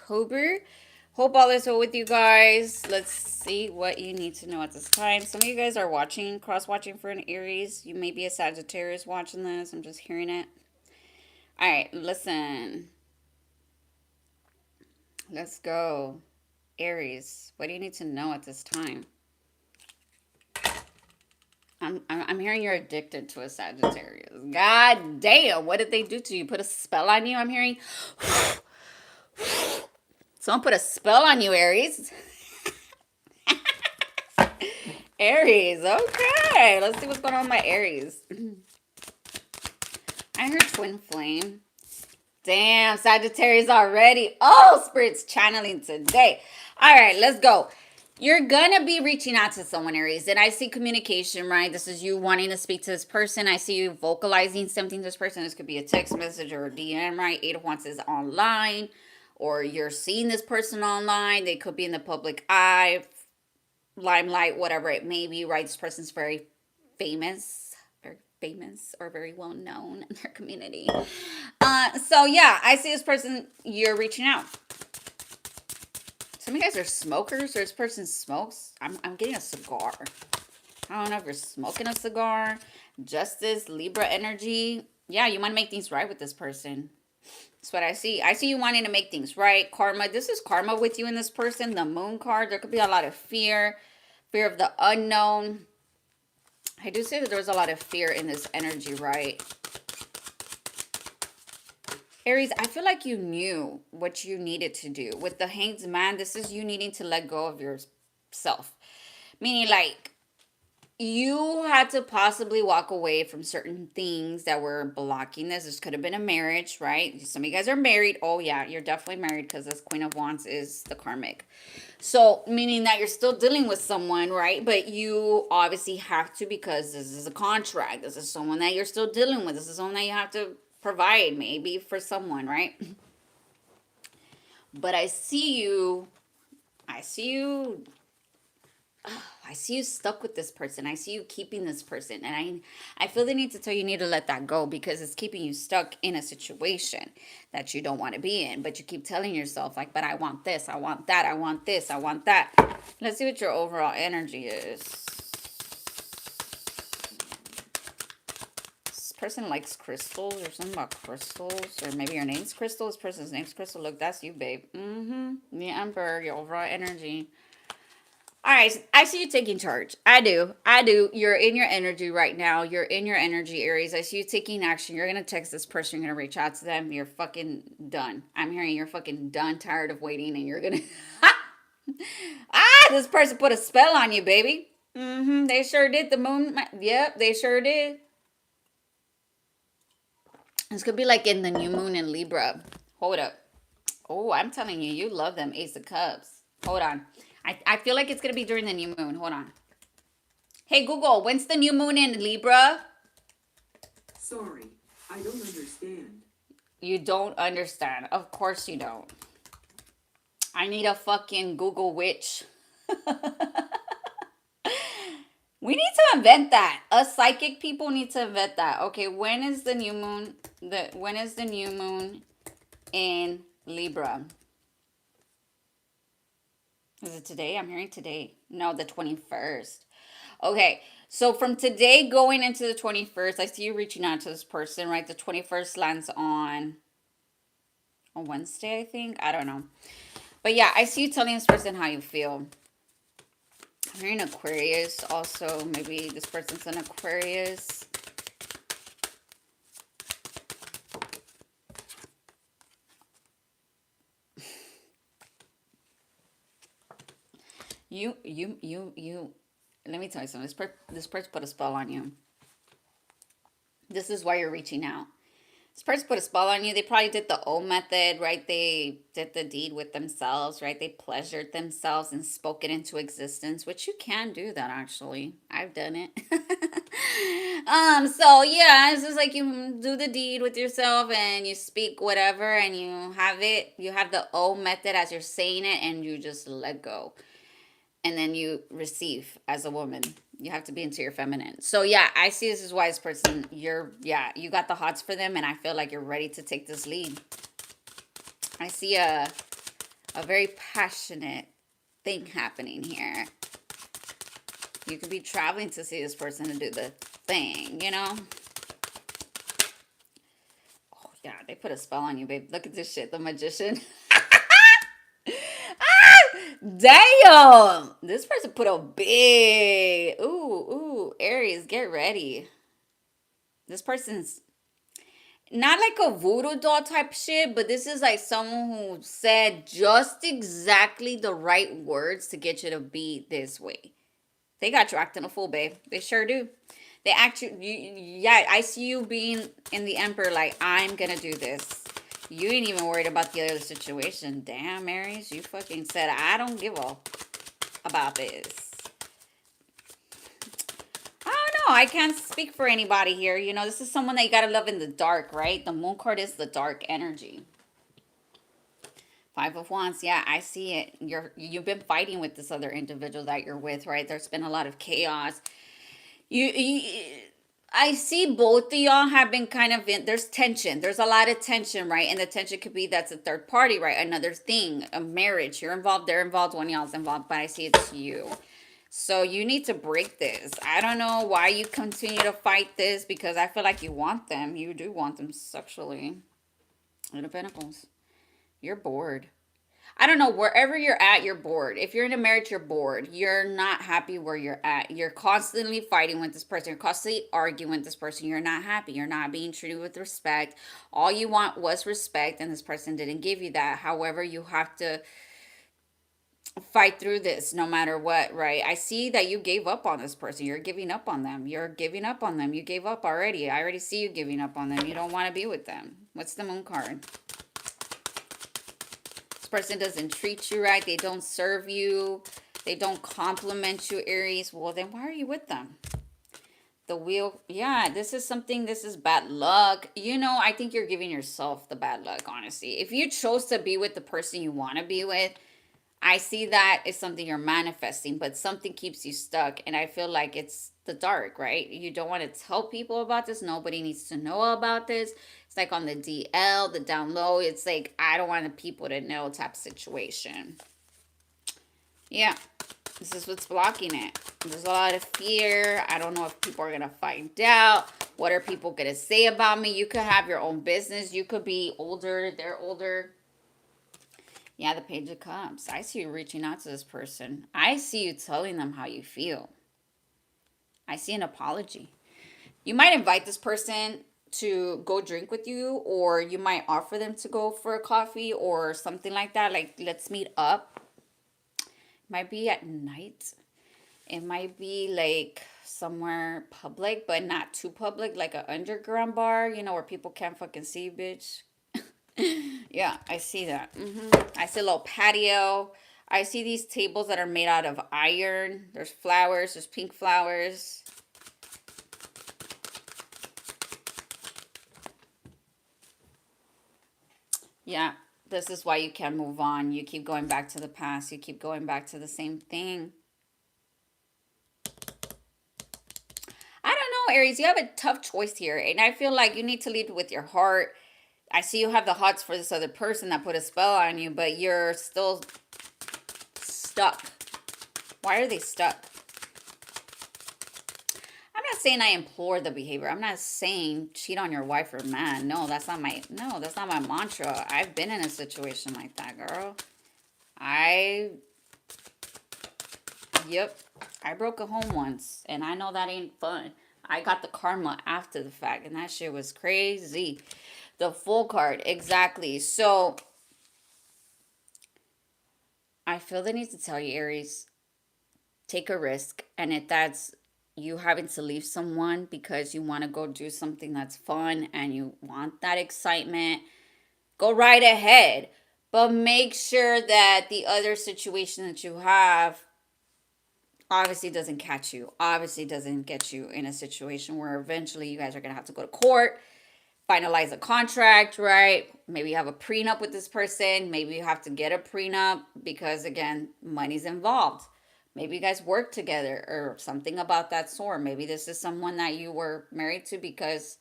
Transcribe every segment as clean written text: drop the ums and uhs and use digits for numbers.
October. Hope all is well with you guys. Let's see what you need to know at this time. Some of you guys are watching, cross-watching for an Aries. You may be a Sagittarius watching this. I'm just hearing it. All right, listen. Let's go. Aries, what do you need to know at this time? I'm hearing you're addicted to a Sagittarius. God damn, what did they do to you? Put a spell on you? I'm hearing someone put a spell on you, Aries. Aries, okay. Let's see what's going on with my Aries. I heard twin flame. Damn, Sagittarius already. Oh, Spirit's channeling today. All right, let's go. You're going to be reaching out to someone, Aries. And I see communication, right? This is you wanting to speak to this person. I see you vocalizing something to this person. This could be a text message or a DM, right? Eight of Wands is online. Or you're seeing this person online. They could be in the public eye, limelight, whatever it may be, right? This person's very famous or very well known in their community. So yeah, I see this person, you're reaching out. Some of you guys are smokers, or this person smokes. I'm getting a cigar. I don't know if you're smoking a cigar. Justice, Libra energy. Yeah, you want to make things right with this person. That's what I see. I see you wanting to make things right. Karma. This is karma with you and this person. The moon card. There could be a lot of fear. Fear of the unknown. I do say that there was a lot of fear in this energy, right? Aries, I feel like you knew what you needed to do. With the Hanged Man, this is you needing to let go of yourself. Meaning, like, you had to possibly walk away from certain things that were blocking this. This could have been a marriage, right? Some of you guys are married. Oh, yeah, you're definitely married because this Queen of Wands is the karmic. So, meaning that you're still dealing with someone, right? But you obviously have to, because this is a contract. This is someone that you're still dealing with. This is someone that you have to provide maybe for someone, right? But I see you stuck with this person. I see you keeping this person. And I feel the need to tell you, you need to let that go, because it's keeping you stuck in a situation that you don't want to be in. But you keep telling yourself, like, but I want this, I want that, I want this, I want that. Let's see what your overall energy is. This person likes crystals, or something about crystals. Or maybe your name's Crystal. This person's name's Crystal. Look, that's you, babe. The Emperor, your overall energy. All right, I see you taking charge. I do. You're in your energy right now. You're in your energy, Aries. I see you taking action. You're going to text this person. You're going to reach out to them. You're fucking done. I'm hearing you're fucking done, tired of waiting, and you're going to... this person put a spell on you, baby. They sure did. The moon... Yep, they sure did. This could be like in the new moon in Libra. Hold up. Oh, I'm telling you, you love them Ace of Cups. Hold on. I feel like it's going to be during the new moon. Hold on. Hey, Google, when's the new moon in Libra? Sorry, I don't understand. You don't understand. Of course you don't. I need a fucking Google witch. We need to invent that. Us psychic people need to invent that. Okay, when is the new moon? When is the new moon in Libra? Is it today? I'm hearing today. No, the 21st. Okay, so from today going into the 21st, I see you reaching out to this person, right? The 21st lands on Wednesday, I think. I don't know. But yeah, I see you telling this person how you feel. I'm hearing Aquarius also. Maybe this person's an Aquarius. You, let me tell you something. This person put a spell on you. This is why you're reaching out. This person put a spell on you. They probably did the O method, right? They did the deed with themselves, right? They pleasured themselves and spoke it into existence, which you can do that, actually. I've done it. So yeah, it's just like you do the deed with yourself and you speak whatever and you have it. You have the O method as you're saying it and you just let go. And then you receive as a woman. You have to be into your feminine. So yeah, I see this as wise person. You got the hots for them, and I feel like you're ready to take this lead. I see a A very passionate thing happening here. You could be traveling to see this person to do the thing, you know? Oh, yeah, they put a spell on you, babe. Look at this shit, the magician. Damn! This person put a big. Ooh, Aries, get ready. This person's not like a voodoo doll type shit, but this is like someone who said just exactly the right words to get you to be this way. They got you acting a fool, babe. They sure do. They actually, yeah, I see you being in the Emperor like, I'm gonna do this. You ain't even worried about the other situation. Damn, Aries, you fucking said, I don't give a about this. I don't know. I can't speak for anybody here. You know, this is someone that you gotta love in the dark, right? The moon card is the dark energy. Five of Wands, yeah, I see it. You've been fighting with this other individual that you're with, right? There's been a lot of chaos. You I see both of y'all have been kind of in, there's tension. There's a lot of tension, right? And the tension could be that's a third party, right? Another thing, a marriage. You're involved, they're involved, one of y'all's involved, but I see it's you. So you need to break this. I don't know why you continue to fight this because I feel like you want them. You do want them sexually. Eight of Pentacles. You're bored. I don't know, wherever you're at, you're bored. If you're in a marriage, you're bored. You're not happy where you're at. You're constantly fighting with this person. You're constantly arguing with this person. You're not happy. You're not being treated with respect. All you want was respect, and this person didn't give you that. However, you have to fight through this no matter what, right? I see that you gave up on this person. You're giving up on them. You're giving up on them. You gave up already. I already see you giving up on them. You don't want to be with them. What's the moon card? Person doesn't treat you right, they don't serve you, they don't compliment you, Aries. Well, then why are you with them? The wheel, yeah, this is something, this is bad luck. You know, I think you're giving yourself the bad luck, honestly. If you chose to be with the person you want to be with, I see that is something you're manifesting, but something keeps you stuck. And I feel like it's the dark, right? You don't want to tell people about this. Nobody needs to know about this. It's like on the DL, the down low. It's like, I don't want the people to know type situation. Yeah, this is what's blocking it. There's a lot of fear. I don't know if people are going to find out. What are people going to say about me? You could have your own business. You could be older. They're older. Yeah, the Page of Cups. I see you reaching out to this person. I see you telling them how you feel. I see an apology. You might invite this person to go drink with you, or you might offer them to go for a coffee or something like that. Like, let's meet up. It might be at night. It might be like somewhere public, but not too public, like an underground bar, you know, where people can't fucking see you, bitch. Yeah, I see that. I see a little patio. I see these tables that are made out of iron. There's flowers. There's pink flowers. Yeah, this is why you can't move on. You keep going back to the past. You keep going back to the same thing. I don't know, Aries. You have a tough choice here. And I feel like you need to lead with your heart. I see you have the hots for this other person that put a spell on you, but you're still stuck. Why are they stuck? I'm not saying I implore the behavior. I'm not saying cheat on your wife or man. No, that's not my mantra. I've been in a situation like that, girl. Yep. I broke a home once, and I know that ain't fun. I got the karma after the fact, and that shit was crazy. The full card, exactly. So I feel the need to tell you, Aries, take a risk. And if that's you having to leave someone because you want to go do something that's fun and you want that excitement, go right ahead. But make sure that the other situation that you have obviously doesn't catch you, obviously doesn't get you in a situation where eventually you guys are going to have to go to court, finalize a contract, right? Maybe you have a prenup with this person. Maybe you have to get a prenup because, again, money's involved. Maybe you guys work together or something about that sort. Maybe this is someone that you were married to because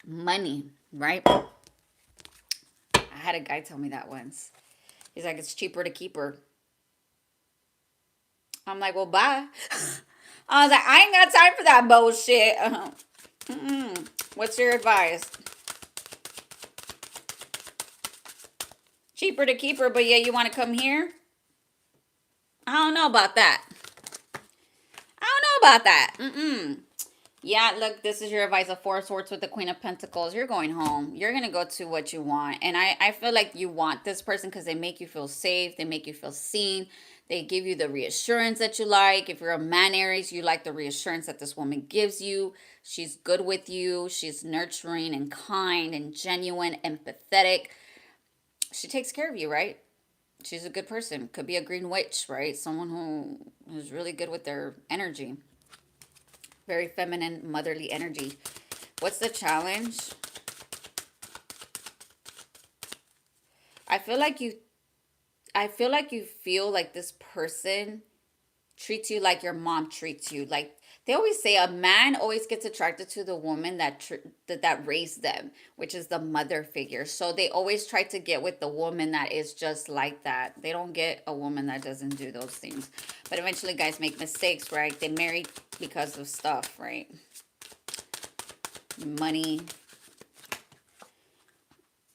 money, right? had a guy tell me that once. He's like, it's cheaper to keep her. I'm like, well, bye. I was like, I ain't got time for that bullshit. What's your advice? Cheaper to keep her, but yeah, you want to come here? I don't know about that. I don't know about that. Yeah, look, this is your advice. A Four of Swords with the Queen of Pentacles. You're going home. You're going to go to what you want. And I feel like you want this person because they make you feel safe. They make you feel seen. They give you the reassurance that you like. If you're a man, Aries, you like the reassurance that this woman gives you. She's good with you. She's nurturing and kind and genuine, empathetic. She takes care of you, right? She's a good person. Could be a green witch, right? Someone who is really good with their energy. Very feminine, motherly energy. What's the challenge? I feel like you feel like this person treats you like your mom treats you. Like they always say, a man always gets attracted to the woman that raised them, which is the mother figure. So they always try to get with the woman that is just like that. They don't get a woman that doesn't do those things. But eventually guys make mistakes, right? They marry because of stuff, right? Money.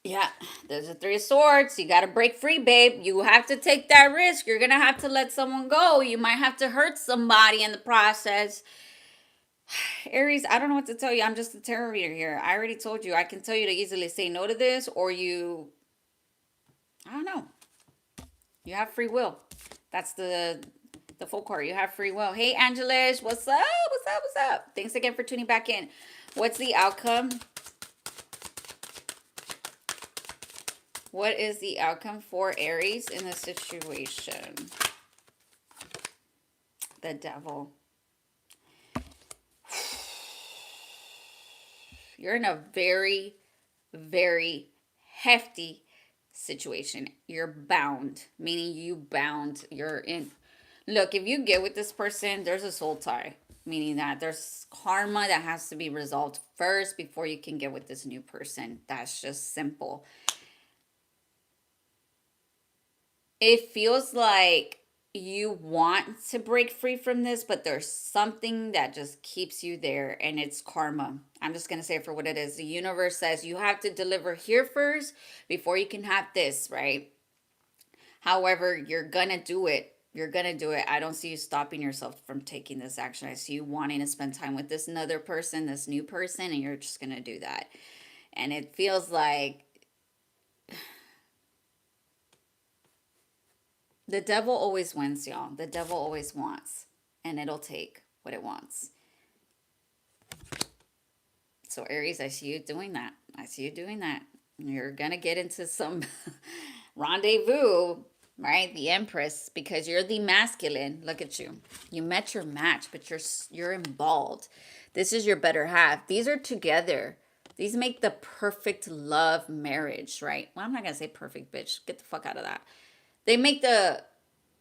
Yeah, there's a Three of Swords. You got to break free, babe. You have to take that risk. You're going to have to let someone go. You might have to hurt somebody in the process. Aries, I don't know what to tell you. I'm just a tarot reader here. I already told you. I can tell you to easily say no to this, or I don't know. You have free will. That's the full card. You have free will. Hey, Angelish, what's up? What's up? What's up? Thanks again for tuning back in. What's the outcome? What is the outcome for Aries in this situation? The Devil. You're in a very, very hefty situation. You're bound, meaning you're in. Look, if you get with this person, there's a soul tie, meaning that there's karma that has to be resolved first before you can get with this new person. That's just simple. It feels like you want to break free from this, but there's something that just keeps you there, and it's karma. I'm just going to say it for what it is. The universe says you have to deliver here first before you can have this, right? However, you're going to do it. You're going to do it. I don't see you stopping yourself from taking this action. I see you wanting to spend time with this another person, this new person, and you're just going to do that. And it feels like the devil always wins, y'all. The devil always wants, and it'll take what it wants. So Aries, I see you doing that. I see you doing that. You're going to get into some rendezvous, right? The Empress, because you're the masculine. Look at you. You met your match, but you're involved. This is your better half. These are together. These make the perfect love marriage, right? Well, I'm not going to say perfect, bitch. Get the fuck out of that. They make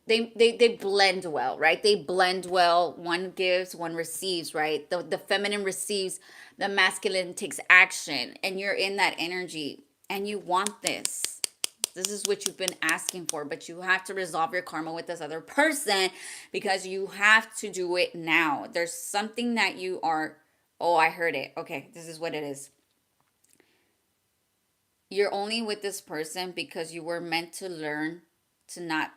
they blend well, right? They blend well. One gives, one receives, right? The feminine receives, the masculine takes action, and you're in that energy, and you want this. This is what you've been asking for, but you have to resolve your karma with this other person because you have to do it now. There's something that you are, oh, I heard it. Okay, this is what it is. You're only with this person because you were meant to learn to not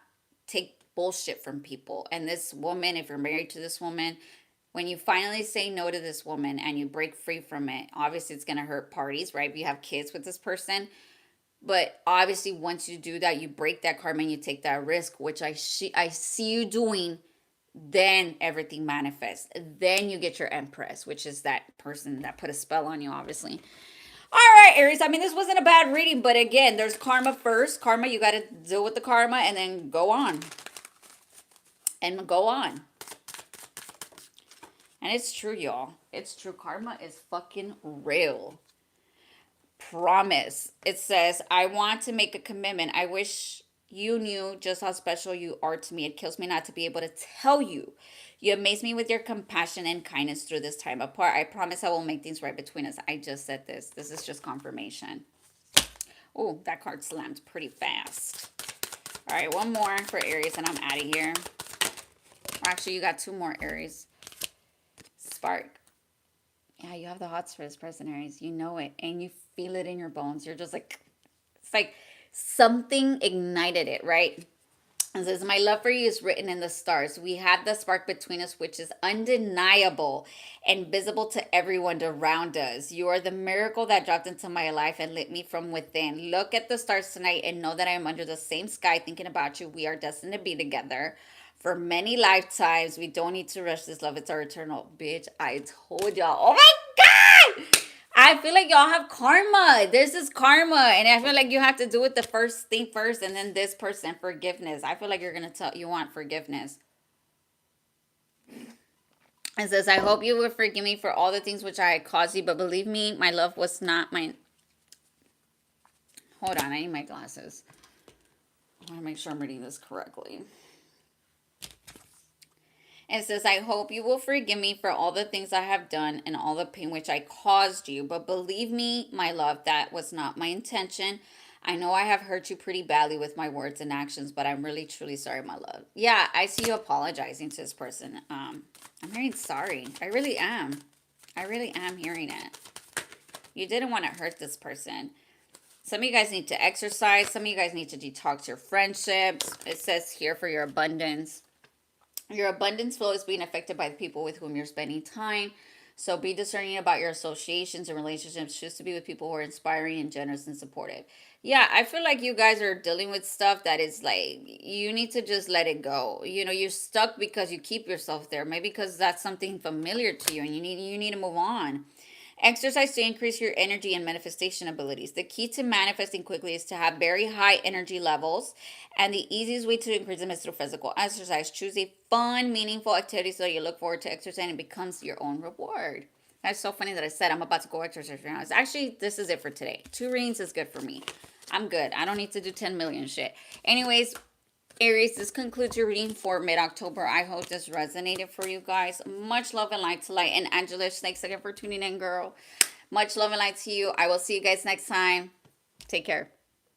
take bullshit from people. And this woman, if you're married to this woman, when you finally say no to this woman and you break free from it, obviously it's going to hurt parties, right? If you have kids with this person. But obviously once you do that, you break that karma and you take that risk, which I see you doing. Then everything manifests. Then you get your Empress, which is that person that put a spell on you, obviously. All right, Aries. I mean, this wasn't a bad reading, but again, there's karma first. Karma, you got to deal with the karma and then go on. And go on. And it's true, y'all. It's true. Karma is fucking real. Promise. It says, I want to make a commitment. I wish you knew just how special you are to me. It kills me not to be able to tell you. You amaze me with your compassion and kindness through this time apart. I promise I will make things right between us. I just said this. This is just confirmation. Oh, that card slammed pretty fast. All right, one more for Aries, and I'm out of here. Actually, you got two more, Aries. Spark. Yeah, you have the hots for this person, Aries. You know it, and you feel it in your bones. You're just like, it's like something ignited it, right? It says, my love for you is written in the stars. We had the spark between us, which is undeniable and visible to everyone around us. You are the miracle that dropped into my life and lit me from within. Look at the stars tonight and know that I am under the same sky thinking about you. We are destined to be together for many lifetimes. We don't need to rush this love. It's our eternal. Bitch, I told y'all. Oh my God! I feel like y'all have karma. This is karma. And I feel like you have to do it the first thing first and then this person, forgiveness. I feel like you're going to tell you want forgiveness. It says, I hope you will forgive me for all the things which I caused you, but believe me, my love was not mine. Hold on, I need my glasses. I want to make sure I'm reading this correctly. It says, I hope you will forgive me for all the things I have done and all the pain which I caused you. But believe me, my love, that was not my intention. I know I have hurt you pretty badly with my words and actions, but I'm really, truly sorry, my love. Yeah, I see you apologizing to this person. I'm hearing sorry. I really am. I really am hearing it. You didn't want to hurt this person. Some of you guys need to exercise. Some of you guys need to detox your friendships. It says here for your abundance. Your abundance flow is being affected by the people with whom you're spending time. So be discerning about your associations and relationships. Choose to be with people who are inspiring and generous and supportive. Yeah, I feel like you guys are dealing with stuff that is like, you need to just let it go. You know, you're stuck because you keep yourself there. Maybe because that's something familiar to you and you need to move on. Exercise to increase your energy and manifestation abilities. The key to manifesting quickly is to have very high energy levels, and the easiest way to increase them is through physical exercise. Choose a fun, meaningful activity so you look forward to exercising and it becomes your own reward. That's so funny that I said I'm about to go exercise right now. It's actually, this is it for today. 2 readings is good for me. I'm good. I don't need to do 10 million shit. Anyways, Aries, this concludes your reading for mid-October. I hope this resonated for you guys. Much love and light to light. And Angela, thanks again for tuning in, girl. Much love and light to you. I will see you guys next time. Take care.